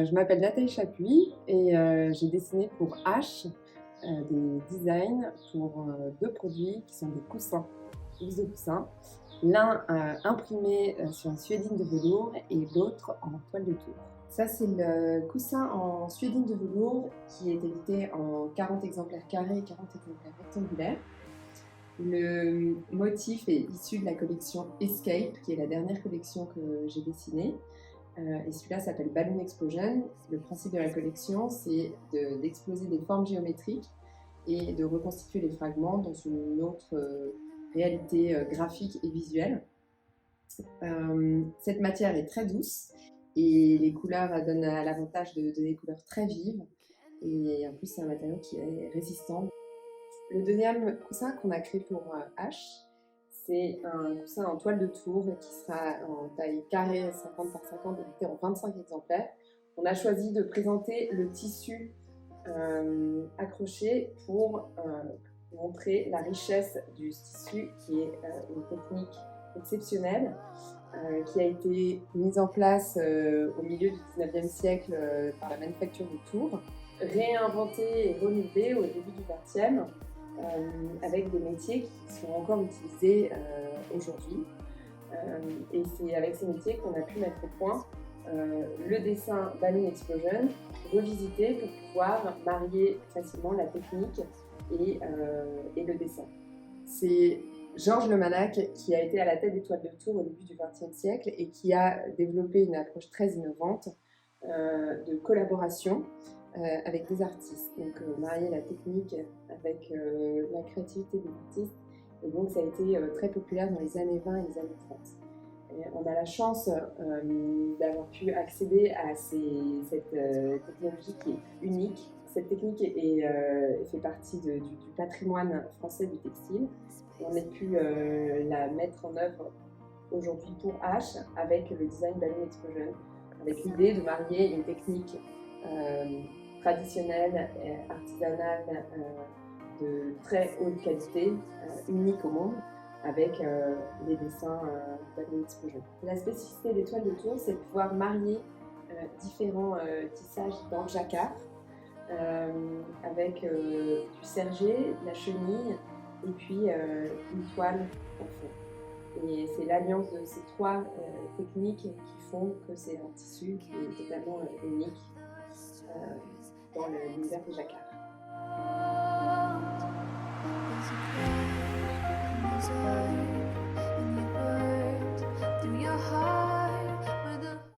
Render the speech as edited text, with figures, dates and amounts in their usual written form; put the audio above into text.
Je m'appelle Nathalie Chapuis et j'ai dessiné pour H des designs pour deux produits qui sont des coussins, X de coussins. L'un imprimé sur une suédine de velours et l'autre en toile de tour. Ça, c'est le coussin en suédine de velours qui est édité en 40 exemplaires carrés et 40 exemplaires rectangulaires. Le motif est issu de la collection Escape, qui est la dernière collection que j'ai dessinée. Et celui-là s'appelle Balloon Explosion. Le principe de la collection, c'est d'exploser des formes géométriques et de reconstituer les fragments dans une autre réalité graphique et visuelle. Cette matière est très douce et les couleurs donnent l'avantage de donner des couleurs très vives. Et en plus, c'est un matériau qui est résistant. Le deuxième coussin qu'on a créé pour H, c'est un coussin en toile de tour qui sera en taille carrée 50 par 50, édité en 25 exemplaires. On a choisi de présenter le tissu accroché pour montrer la richesse du tissu, qui est une technique exceptionnelle qui a été mise en place au milieu du 19e siècle par la manufacture de Tours, réinventée et renouvelée au début du 20e. Avec des métiers qui sont encore utilisés aujourd'hui. Et c'est avec ces métiers qu'on a pu mettre au point le dessin Balloon Explosion, revisité pour pouvoir marier facilement la technique et le dessin. C'est Georges Lemanac qui a été à la tête des toiles de Tours au début du XXe siècle et qui a développé une approche très innovante de collaboration avec des artistes. Donc marier la technique avec la créativité des artistes. Et donc ça a été très populaire dans les années 20 et les années 30. Et on a la chance d'avoir pu accéder à cette technologie qui est unique. Cette technique fait partie du patrimoine français du textile. Et on a pu la mettre en œuvre aujourd'hui pour H avec le design Balloon Explosion, avec l'idée de marier une technique traditionnelle, artisanale, de très haute qualité, unique au monde, avec les dessins Balloon Explosion. La spécificité des toiles de Tours, c'est de pouvoir marier différents tissages dans le jacquard, avec du serger, de la chenille et puis une toile au fond. Et c'est l'alliance de ces trois techniques qui font que c'est un tissu qui est totalement unique dans l'univers des jacquards.